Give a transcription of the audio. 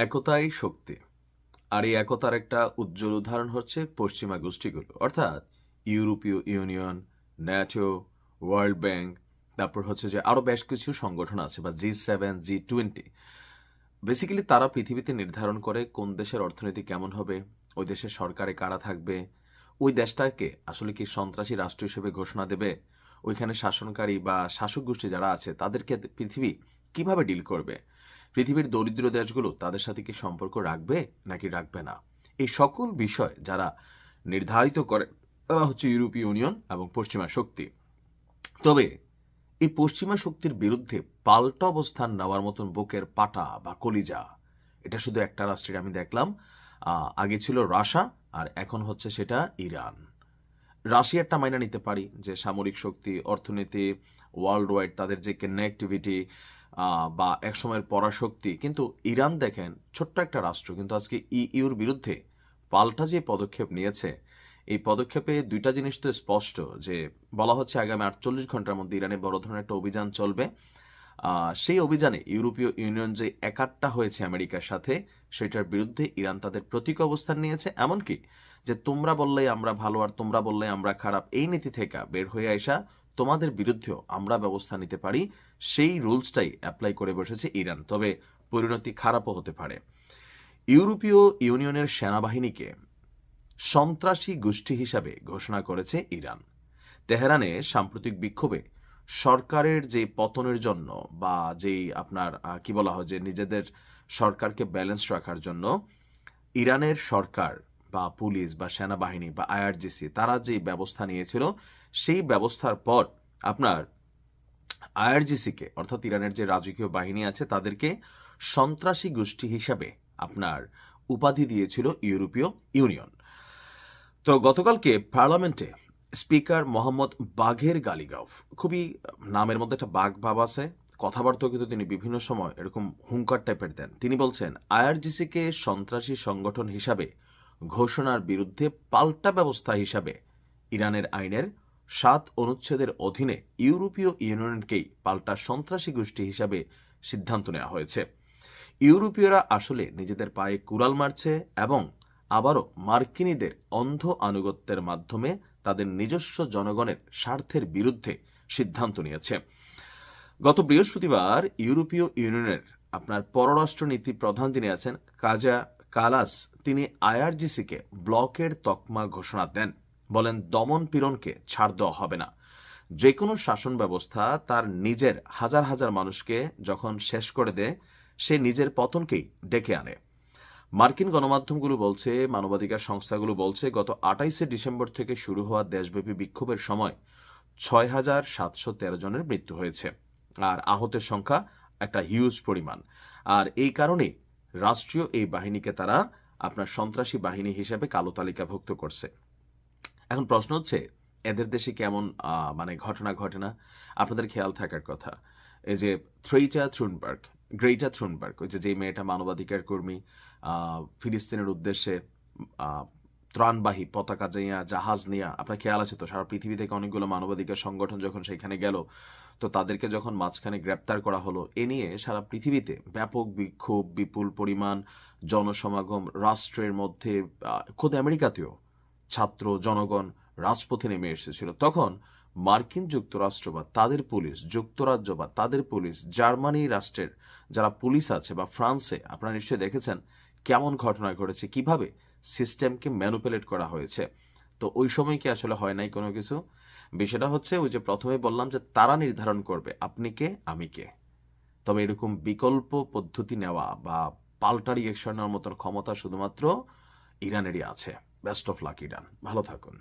একতাই শক্তি। আর এই একতার একটা উজ্জ্বল উদাহরণ হচ্ছে পশ্চিমা গোষ্ঠীগুলো, অর্থাৎ ইউরোপীয় ইউনিয়ন, ন্যাটো, ওয়ার্ল্ড ব্যাংক, তারপর হচ্ছে যে আরও বেশ কিছু সংগঠন আছে, বা G7, G20। বেসিক্যালি তারা পৃথিবীতে নির্ধারণ করে কোন দেশের অর্থনীতি কেমন হবে, ওই দেশের সরকারে কারা থাকবে, ওই দেশটাকে আসলে কি সন্ত্রাসী রাষ্ট্র হিসেবে ঘোষণা দেবে, ওইখানে শাসনকারী বা শাসক গোষ্ঠী যারা আছে তাদেরকে পৃথিবী কিভাবে ডিল করবে, পৃথিবীর দরিদ্র দেশগুলো তাদের সাথে কি সম্পর্ক রাখবে নাকি রাখবে না, এই সকল বিষয় যারা নির্ধারিত করে তারা হচ্ছে ইউরোপীয় ইউনিয়ন এবং পশ্চিমা শক্তি। তবে এই পশ্চিমা শক্তির বিরুদ্ধে পাল্টা অবস্থান নেওয়ার মতন বুকের পাটা বা কলিজা এটা শুধু একটা রাষ্ট্রের আমি দেখলাম। আগে ছিল রাশিয়া, আর এখন হচ্ছে সেটা ইরান। রাশিয়ারটা মাইনা নিতে পারি যে সামরিক শক্তি, অর্থনীতি, ওয়ার্ল্ড ওয়াইড তাদের যে কানেক্টিভিটি বা একসময়ের পরাশক্তি, কিন্তু ইরান দেখেন ছোট্ট একটা রাষ্ট্র, কিন্তু আজকে ইউর বিরুদ্ধে পাল্টা যে পদক্ষেপ নিয়েছে, এই পদক্ষেপে দুইটা জিনিস তো স্পষ্ট, যে বলা হচ্ছে আগামী 48 ঘন্টার মধ্যে ইরানে বড় ধরনের একটা অভিযান চলবে। সেই অভিযানে ইউরোপীয় ইউনিয়ন যে একাট্টা হয়েছে আমেরিকার সাথে, সেটার বিরুদ্ধে ইরান তাদের প্রতীক অবস্থান নিয়েছে। এমনকি যে তোমরা বললেই আমরা ভালো আর তোমরা বললেই আমরা খারাপ, এই নীতি থেকে বের হয়ে আসা, তোমাদের বিরুদ্ধেও আমরা ব্যবস্থা নিতে পারি, সেই রুলসটাই অ্যাপ্লাই করে বসেছে ইরান। তবে পরিণতি খারাপও হতে পারে। ইউরোপীয় ইউনিয়নের সেনাবাহিনীকে সন্ত্রাসী গোষ্ঠী হিসাবে ঘোষণা করেছে ইরান। তেহরানে সাম্প্রতিক বিক্ষোভে সরকারের যে পতনের জন্য, বা যেই আপনার কি বলা হয়, যে নিজেদের সরকারকে ব্যালেন্স রাখার জন্য ইরানের সরকার বা পুলিশ বা সেনাবাহিনী বা আইআরজিসি তারা যে ব্যবস্থা নিয়েছিল, সেই ব্যবস্থার পর আপনার আইআরজিসিকে, অর্থাৎ ইরানের যে রাজকীয় বাহিনী আছে, তাদেরকে সন্ত্রাসী গোষ্ঠী হিসাবে আপনার উপাধি দিয়েছিল ইউরোপীয় ইউনিয়ন। তো গতকালকে পার্লামেন্টে স্পিকার মোহাম্মদ বাঘের গালিগাফ, খুবই নামের মধ্যে একটা বাঘ ভাব আছে, কথাবার্তাও কিন্তু তিনি বিভিন্ন সময় এরকম হুঙ্কার টাইপের দেন। তিনি বলছেন আইআরজিসিকে সন্ত্রাসী সংগঠন হিসাবে ঘোষণার বিরুদ্ধে পাল্টা ব্যবস্থা হিসাবে ইরানের আইনের 7 অনুচ্ছেদের অধীনে ইউরোপীয় ইউনিয়নকেই পাল্টা সন্ত্রাসী গোষ্ঠী হিসাবে সিদ্ধান্ত নেওয়া হয়েছে। ইউরোপীয়রা আসলে নিজেদের পায়ে কুড়াল মারছে এবং আবারও মার্কিনীদের অন্ধ আনুগত্যের মাধ্যমে তাদের নিজস্ব জনগণের স্বার্থের বিরুদ্ধে সিদ্ধান্ত নিয়েছে। গত বৃহস্পতিবার ইউরোপীয় ইউনিয়নের আপনার পররাষ্ট্রনীতি প্রধান যিনি আছেন কাজা কালাস, তিনি আইআরজিসিকে ব্লকের তকমা ঘোষণা দেন। বলেন দমন পীড়নকে ছাড় দেওয়া হবে না। যে কোনো শাসন ব্যবস্থা তার নিজের হাজার হাজার মানুষকে যখন শেষ করে দেয়, সে নিজের পতনকেই ডেকে আনে। মার্কিন গণমাধ্যমগুলো বলছে, মানবাধিকার সংস্থাগুলো বলছে, গত 28শে ডিসেম্বর থেকে শুরু হওয়া দেশব্যাপী বিক্ষোভের সময় 6,713 জনের মৃত্যু হয়েছে, আর আহতের সংখ্যা একটা হিউজ পরিমাণ। আর এই কারণে রাষ্ট্রীয় এই বাহিনীকে তারা আপনার সন্ত্রাসী বাহিনী হিসেবে কালো তালিকাভুক্ত করছে। এখন প্রশ্ন হচ্ছে এদের দেশে কেমন মানে ঘটনা ঘটে না? আপনাদের খেয়াল থাকার কথা, এই যে গ্রেটা থ্রুনবার্গ, ওই যে মেয়েটা মানবাধিকার কর্মী, ফিলিস্তিনের উদ্দেশ্যে ত্রাণবাহী পতাকা নিয়ে, জাহাজ নিয়ে, আপনার খেয়াল আছে তো, সারা পৃথিবী থেকে অনেকগুলো মানবাধিকার সংগঠন যখন সেখানে গেল, তো তাদেরকে যখন মাঝখানে গ্রেপ্তার করা হলো, এ নিয়ে সারা পৃথিবীতে ব্যাপক বিক্ষোভ, বিপুল পরিমাণ জনসমাগম, রাষ্ট্রের মধ্যে খোদ আমেরিকাতেও ছাত্র জনগণ রাজপথে নেমে এসেছিল। তখন মার্কিন যুক্তরাষ্ট্র বা তাদের পুলিশ, যুক্তরাজ্য বা তাদের পুলিশ, জার্মানি রাষ্ট্রের যারা পুলিশ আছে, বা ফ্রান্সে আপনারা নিশ্চয়ই দেখেছেন কেমন ঘটনা ঘটেছে, কিভাবে সিস্টেমকে ম্যানুপুলেট করা হয়েছে। তো ওই সময় কি আসলে হয় নাই কোনো কিছু? বিষয়টা হচ্ছে ওই যে প্রথমে বললাম যে তারা নির্ধারণ করবে আপনি কে আমি কে। তবে এরকম বিকল্প পদ্ধতি নেওয়া বা পাল্টা রিয়েকশন নেওয়ার মতন ক্ষমতা শুধুমাত্র ইরানেরই আছে। বেস্ট অফ লাক ইরান, ভালো থাকুন।